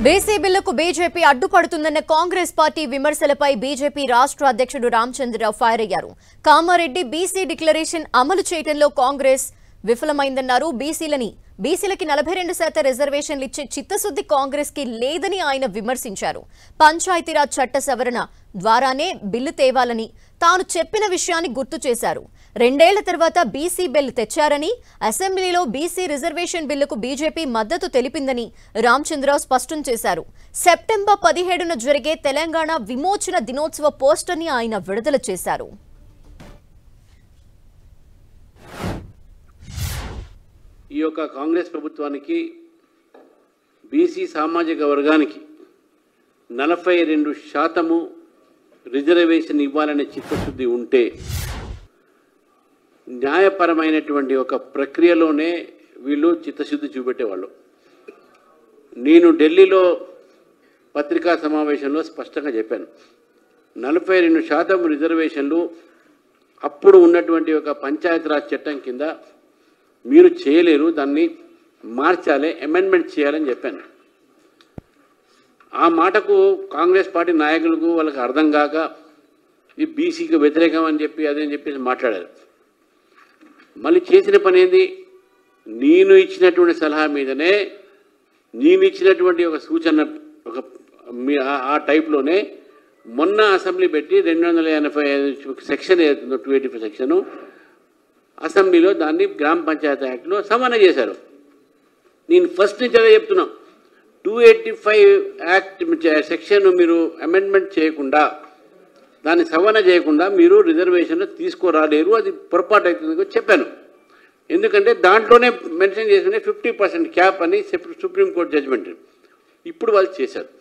BC బిల్లుకు BJP అడ్డుపడుతుందన్న Congress party విమర్శలపై BJP రాష్ట్ర అధ్యక్షుడు రామచంద్రరావు ఫైర్ అయ్యారు. కామారెడ్డి బీసీ డిక్లరేషన్ అమలు చేయడంలో కాంగ్రెస్ విఫలమైందన్నారు. బీసీలకి 42% రిజర్వేషన్లు ఇచ్చే చిత్తశుద్ధి కాంగ్రెస్ కి లేదని ఆయన విమర్శించారు. పంచాయతీరాజ్ చట్ట సవరణ ద్వారానే బిల్లు తేవాలని తాను చెప్పిన విషయాన్ని గుర్తు చేశారు. 2 ఏళ్ల తర్వాత బీసీ బిల్లు తెచ్చారని, అసెంబ్లీలో బీసీ రిజర్వేషన్ బిల్లుకు బీజేపీ మద్దతు తెలిపిందని రామచంద్రరావు స్పష్టం చేశారు. సెప్టెంబర్ 17న జరిగే తెలంగాణ విమోచన దినోత్సవ పోస్టర్ని ఆయన విడుదల చేశారు. ఈ యొక్క కాంగ్రెస్ ప్రభుత్వానికి బీసీ సామాజిక వర్గానికి 42% రిజర్వేషన్ ఇవ్వాలనే చిత్తశుద్ధి ఉంటే న్యాయపరమైనటువంటి ఒక ప్రక్రియలోనే వీళ్ళు చిత్తశుద్ధి చూపెట్టేవాళ్ళు. నేను ఢిల్లీలో పత్రికా సమావేశంలో స్పష్టంగా చెప్పాను, 42% రిజర్వేషన్లు అప్పుడు ఉన్నటువంటి ఒక పంచాయతీరాజ్ చట్టం కింద మీరు చేయలేరు, దాన్ని మార్చాలి, అమెండ్మెంట్ చేయాలని చెప్పాను. ఆ మాటకు కాంగ్రెస్ పార్టీ నాయకులకు వాళ్ళకి అర్థం కాక ఈ బీసీకి వ్యతిరేకం అని చెప్పి అదేని చెప్పేసి మాట్లాడారు. మళ్ళీ చేసిన పని ఏంది? నేను ఇచ్చినటువంటి సలహా మీదనే, నేను ఇచ్చినటువంటి ఒక సూచన ఆ టైప్లోనే మొన్న అసెంబ్లీ పెట్టి 285 సెక్షన్ ఏదైతుందో 285 సెక్షను అసెంబ్లీలో దాన్ని గ్రామ పంచాయతీ యాక్ట్లో సవరణ చేశారు. నేను ఫస్ట్ నుంచి అదే చెప్తున్నా, 285 యాక్ట్ సెక్షన్ మీరు అమెండ్మెంట్ చేయకుండా, దాన్ని సవరణ చేయకుండా మీరు రిజర్వేషన్లు తీసుకోరాలేరు, అది పొరపాటు అవుతుంది చెప్పాను. ఎందుకంటే దాంట్లోనే మెన్షన్ చేసిన 50% క్యాప్ అని సుప్రీంకోర్టు జడ్జిమెంట్ ఇప్పుడు వాళ్ళు చేశారు.